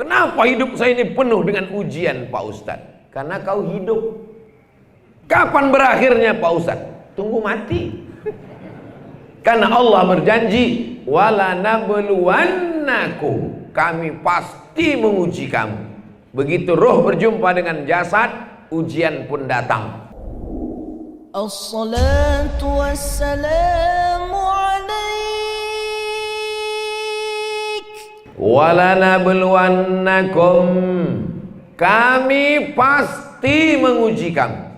kenapa hidup saya ini penuh dengan ujian Pak Ustadz? Karena kau hidup. Kapan berakhirnya Pak Ustadz? Tunggu mati. Karena Allah berjanji, wala nabluwannakum, kami pasti menguji kamu. Begitu roh berjumpa dengan jasad, ujian pun datang. As-salatu wassalamu alaik. Wala nabluwannakum, kami pasti menguji kamu.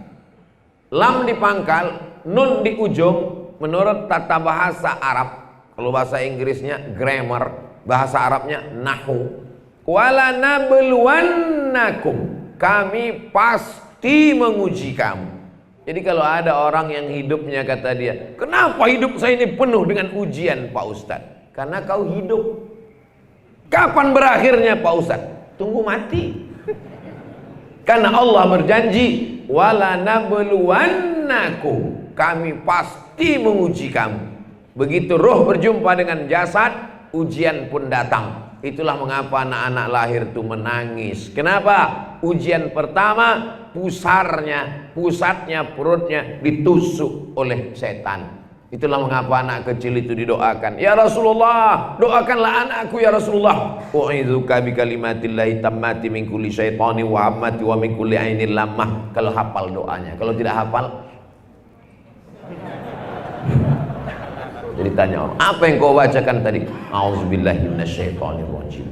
Lam di pangkal, nun di ujung. Menurut tata bahasa Arab, kalau bahasa Inggrisnya grammar, bahasa Arabnya nahu. Wala nabluwannakum, kami pasti menguji kamu. Jadi kalau ada orang yang hidupnya, kata dia, kenapa hidup saya ini penuh dengan ujian Pak Ustadz? Karena kau hidup. Kapan berakhirnya Pak Ustadz? Tunggu mati. Karena Allah berjanji, wala nabluwannakum, kami pasti menguji kamu. Begitu roh berjumpa dengan jasad, ujian pun datang. Itulah mengapa anak-anak lahir itu menangis. Kenapa? Ujian pertama, pusatnya perutnya ditusuk oleh setan. Itulah mengapa anak kecil itu didoakan, ya Rasulullah, doakanlah anakku ya Rasulullah. U'idzuka bikalimatillahi tammati min kulli syaitani wa hammati wa min kulli ainil lammah. Kalau hafal doanya, kalau tidak hafal jadi tanya orang, apa yang kau bacakan tadi? A'udzubillahi minasyaitonirrajim.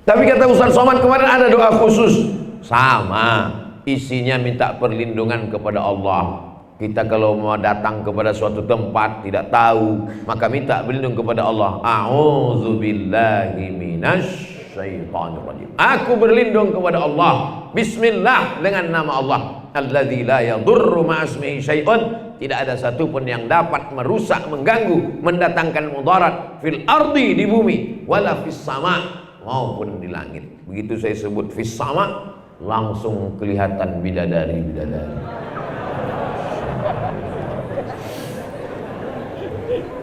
Tapi kata Ustaz Somad kemarin ada doa khusus, sama isinya minta perlindungan kepada Allah. Kita kalau mau datang kepada suatu tempat tidak tahu, maka minta berlindung kepada Allah. A'udzubillahi minasyaitonirrajim. Aku berlindung kepada Allah. Bismillah, dengan nama Allah. Alladzi la yadurru ma'asmihi syai'un. Tidak ada satupun yang dapat merusak, mengganggu, mendatangkan mudarat fil ardi, di bumi, wala fis sama, maupun di langit. Begitu saya sebut fis sama, langsung kelihatan bidadari-bidadari.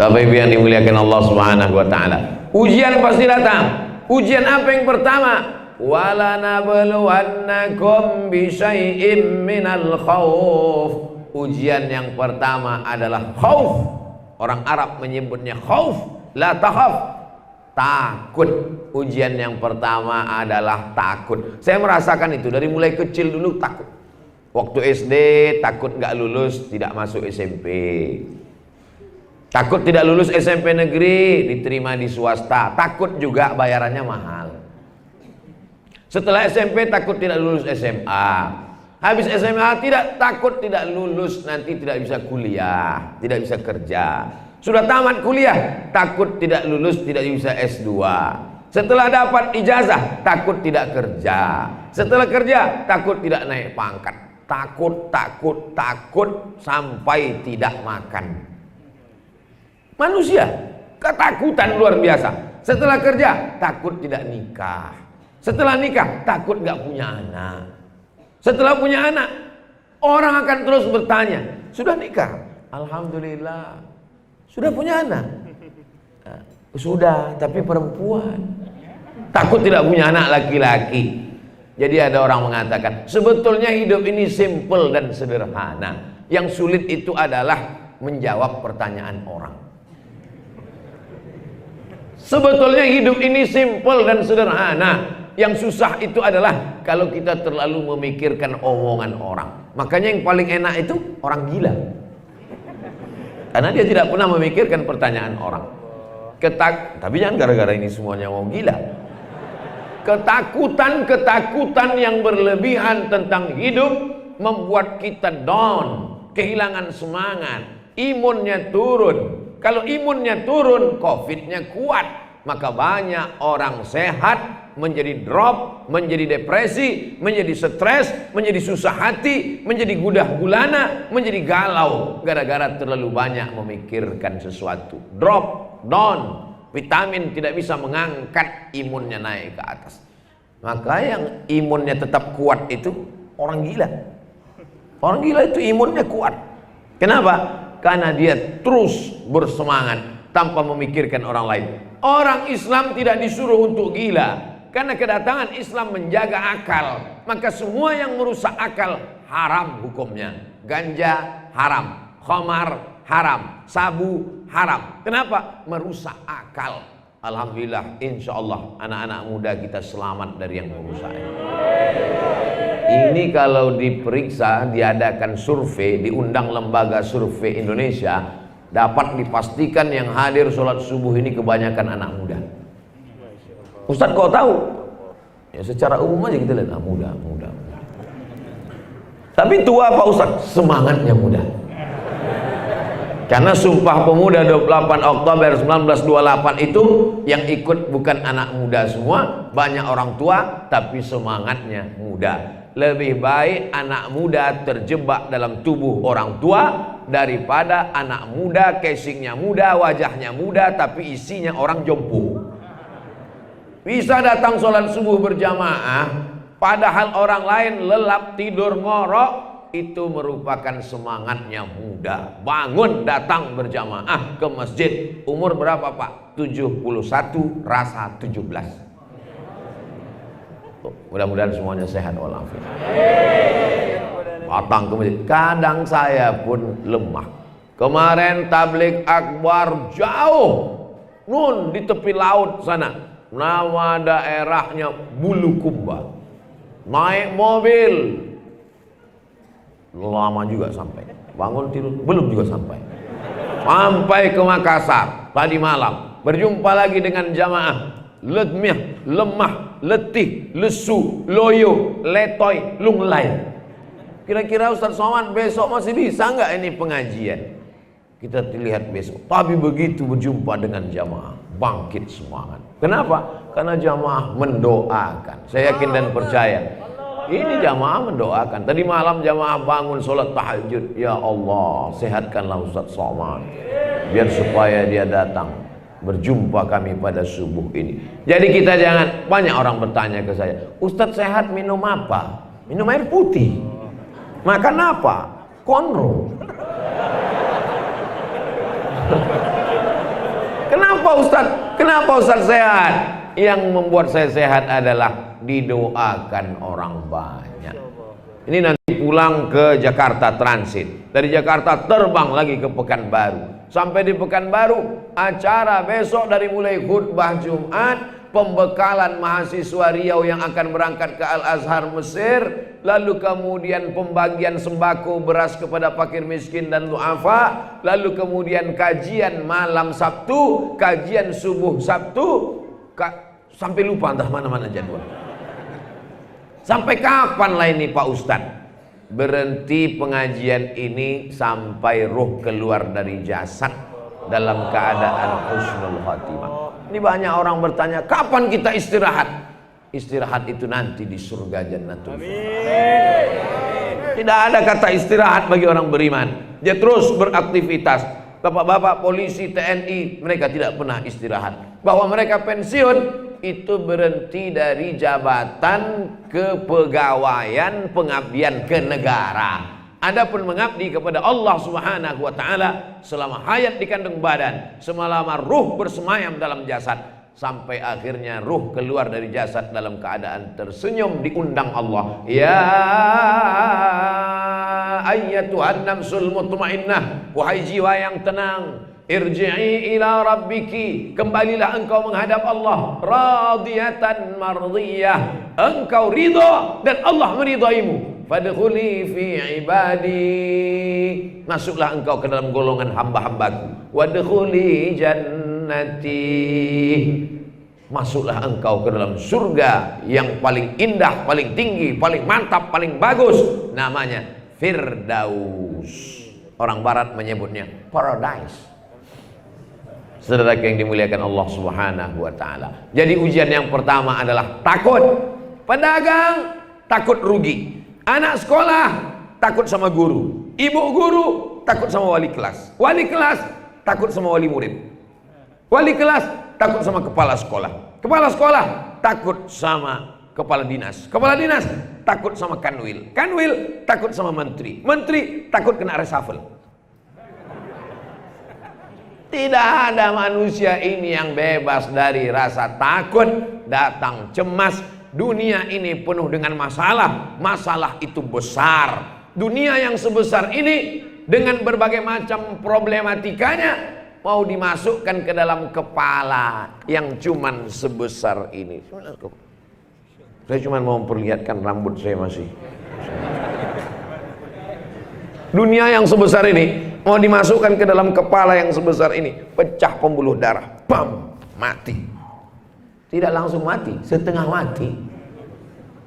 Bapak Ibu yang dimuliakan Allah Subhanahu wa taala. Ujian pasti datang. Ujian apa yang pertama? Wala nabluwannakum bi syai'im minal khauf. Ujian yang pertama adalah khauf. Orang Arab menyebutnya khauf, la takhaf, takut. Ujian yang pertama adalah takut. Saya merasakan itu dari mulai kecil dulu takut. Waktu SD takut nggak lulus, tidak masuk SMP. Takut tidak lulus SMP negeri, diterima di swasta. Takut juga bayarannya mahal. Setelah SMP takut tidak lulus SMA. Habis SMA takut tidak lulus, nanti tidak bisa kuliah, tidak bisa kerja. Sudah tamat kuliah, takut tidak lulus, tidak bisa S2. Setelah dapat ijazah, takut tidak kerja. Setelah kerja, takut tidak naik pangkat. Takut sampai tidak makan. Manusia ketakutan luar biasa. Setelah kerja takut tidak nikah. Setelah nikah takut gak punya anak. Setelah punya anak, orang akan terus bertanya, sudah nikah? Alhamdulillah. Sudah punya anak? Sudah, tapi perempuan. Takut tidak punya anak laki-laki. Jadi ada orang mengatakan, sebetulnya hidup ini simple dan sederhana. Yang sulit itu adalah menjawab pertanyaan orang. Sebetulnya hidup ini simple dan sederhana. Yang susah itu adalah kalau kita terlalu memikirkan omongan orang. Makanya yang paling enak itu orang gila. Karena dia tidak pernah memikirkan pertanyaan orang. Tapi jangan gara-gara ini semuanya mau gila. Ketakutan yang berlebihan tentang hidup membuat kita down, kehilangan semangat, imunnya turun. Kalau imunnya turun, COVID-nya kuat, maka banyak orang sehat menjadi drop, menjadi depresi, menjadi stres, menjadi susah hati, menjadi gundah gulana, menjadi galau gara-gara terlalu banyak memikirkan sesuatu. Drop, down, vitamin tidak bisa mengangkat imunnya naik ke atas. Maka yang imunnya tetap kuat itu orang gila. Orang gila itu imunnya kuat. Kenapa? Karena dia terus bersemangat tanpa memikirkan orang lain. Orang Islam tidak disuruh untuk gila, Karena kedatangan Islam menjaga akal, maka semua yang merusak akal haram hukumnya. Ganja haram, khamar haram, sabu haram. Kenapa? Merusak akal. Alhamdulillah, insya Allah anak-anak muda kita selamat dari yang merusaknya. Ini kalau diperiksa, diadakan survei, diundang lembaga survei Indonesia, dapat dipastikan yang hadir sholat subuh ini kebanyakan anak muda. Ustaz kau tahu? Ya secara umum aja kita lihat, muda. Tapi tua Pak Ustaz, semangatnya muda. Karena Sumpah Pemuda 28 Oktober 1928 itu yang ikut bukan anak muda semua, banyak orang tua tapi semangatnya muda. Lebih baik anak muda terjebak dalam tubuh orang tua daripada anak muda, casingnya muda, wajahnya muda tapi isinya orang jompo. Bisa datang sholat subuh berjamaah, padahal orang lain lelap tidur ngorok, itu merupakan semangatnya muda. Bangun datang berjamaah ke masjid. Umur berapa Pak? 71, rasa 17. Mudah-mudahan semuanya sehat walafiat. Datang ke masjid. Kadang saya pun lemah. Kemarin tablik akbar jauh, nun di tepi laut sana. Nama daerahnya Bulukumba. Naik mobil, lama juga sampai. Bangun tidur, belum juga sampai. Sampai ke Makassar tadi malam, berjumpa lagi dengan jamaah. Lemah, letih, lesu, loyo, letoy, lunglai. Kira-kira Ustaz Somad besok masih bisa nggak ini pengajian? Kita lihat besok. Tapi begitu berjumpa dengan jamaah, bangkit semangat. Kenapa? Karena jamaah mendoakan. Saya yakin dan percaya ini jamaah mendoakan. Tadi malam jamaah bangun sholat tahajud. Ya Allah, sehatkanlah Ustaz Somad, biar supaya dia datang berjumpa kami pada subuh ini. Jadi kita jangan, banyak orang bertanya ke saya, Ustaz sehat minum apa? Minum air putih. Makan apa? Konro. Kenapa Ustaz sehat? Yang membuat saya sehat adalah didoakan orang banyak. Ini nanti pulang ke Jakarta transit, dari Jakarta terbang lagi ke Pekanbaru. Sampai di Pekanbaru, acara besok dari mulai khutbah Jumat, pembekalan mahasiswa Riau yang akan berangkat ke Al-Azhar Mesir, lalu kemudian pembagian sembako beras kepada fakir miskin dan du'afa, lalu kemudian kajian malam Sabtu, kajian subuh Sabtu, sampai lupa entah mana-mana jadwal. Sampai kapan lah ini Pak Ustadz? Berhenti pengajian ini sampai ruh keluar dari jasad dalam keadaan husnul khatimah. Ini banyak orang bertanya, kapan kita istirahat? Istirahat itu nanti di surga Jannatul Firdaus. Tidak ada kata istirahat bagi orang beriman. Dia terus beraktivitas. Bapak-bapak polisi, TNI, mereka tidak pernah istirahat. Bahwa mereka pensiun itu berhenti dari jabatan kepegawaian pengabdian ke negara. Adapun mengabdi kepada Allah Subhanahu wa taala selama hayat di kandung badan, selama ruh bersemayam dalam jasad, sampai akhirnya ruh keluar dari jasad dalam keadaan tersenyum, diundang Allah. Ya ayyatuhan nafsul mutmainnah, wahai jiwa yang tenang, irji'i ila rabbiki, kembalilah engkau menghadap Allah, radiyatan mardiyah, engkau ridha dan Allah meridaimu. Fadkhuli fi ibadi, masuklah engkau ke dalam golongan hamba-hambaku. Wadkhuli jannati, masuklah engkau ke dalam surga yang paling indah, paling tinggi, paling mantap, paling bagus, namanya Firdaus. Orang barat menyebutnya paradise. Saudara yang dimuliakan Allah Subhanahu wa taala. Jadi ujian yang pertama adalah takut. Pedagang takut rugi. Anak sekolah takut sama guru. Ibu guru takut sama wali kelas. Wali kelas takut sama wali murid. Wali kelas takut sama kepala sekolah. Kepala sekolah takut sama kepala dinas. Kepala dinas takut sama kanwil. Kanwil takut sama menteri. Menteri takut kena reshuffle. Tidak ada manusia ini yang bebas dari rasa takut, datang cemas. Dunia ini penuh dengan masalah. Masalah itu besar. Dunia yang sebesar ini dengan berbagai macam problematikanya mau dimasukkan ke dalam kepala yang cuman sebesar ini. Saya cuma mau memperlihatkan rambut saya masih. Dunia yang sebesar ini mau dimasukkan ke dalam kepala yang sebesar ini, pecah pembuluh darah, bam, mati. Tidak langsung mati, setengah mati.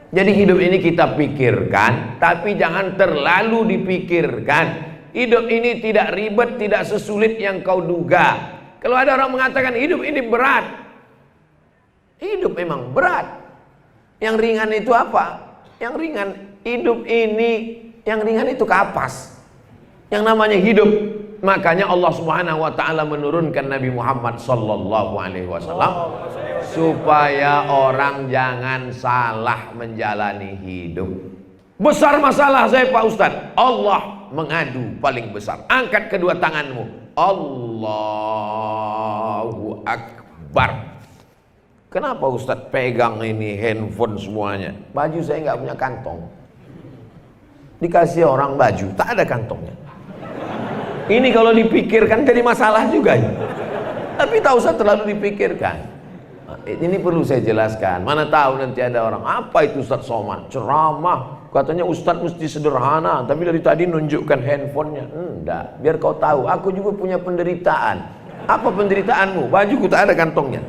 Jadi hidup ini kita pikirkan, tapi jangan terlalu dipikirkan. Hidup ini tidak ribet, tidak sesulit yang kau duga. Kalau ada orang mengatakan hidup ini berat, hidup memang berat. Yang ringan itu apa? Yang ringan hidup ini, yang ringan itu kapas. Yang namanya hidup. Makanya Allah Subhanahu wa taala menurunkan Nabi Muhammad sallallahu alaihi wasallam supaya orang jangan salah menjalani hidup. Besar masalah saya Pak Ustadz, Allah mengadu paling besar. Angkat kedua tanganmu, Allahu Akbar. Kenapa Ustadz pegang ini handphone semuanya? Baju saya nggak punya kantong. Dikasih orang baju, tak ada kantongnya. Ini kalau dipikirkan jadi masalah juga ya. Tapi tak usah terlalu dipikirkan. Ini perlu saya jelaskan. Mana tahu nanti ada orang, apa itu Ustadz Somad? Ceramah, katanya Ustadz mesti sederhana, tapi dari tadi nunjukkan handphonenya. Enggak, biar kau tahu, aku juga punya penderitaan. Apa penderitaanmu? Bajuku tak ada kantongnya.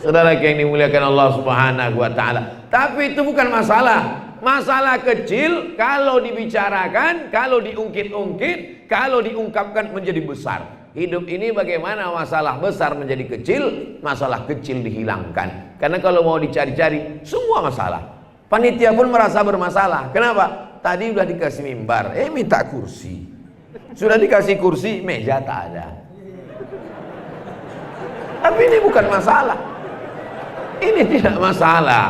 Saudara yang dimuliakan Allah Subhanahu wa taala. Tapi itu bukan masalah. Masalah kecil kalau dibicarakan, kalau diungkit-ungkit, kalau diungkapkan menjadi besar. Hidup ini bagaimana masalah besar menjadi kecil, masalah kecil dihilangkan. Karena kalau mau dicari-cari, semua masalah. Panitia pun merasa bermasalah. Kenapa? Tadi udah dikasih mimbar, minta kursi. Sudah dikasih kursi, meja tak ada. Tapi ini bukan masalah. Ini tidak masalah.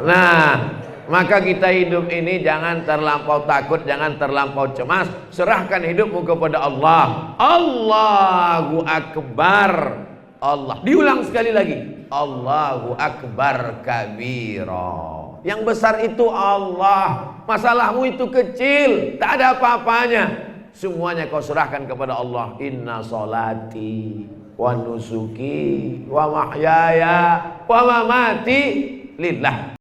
Nah, maka kita hidup ini jangan terlampau takut, jangan terlampau cemas. Serahkan hidupmu kepada Allah. Allahu Akbar. Allah. Diulang sekali lagi. Allahu Akbar kabira. Yang besar itu Allah. Masalahmu itu kecil, tak ada apa-apanya. Semuanya kau serahkan kepada Allah. Inna solati wa nusuki wa mahyaya wa mamati lillah.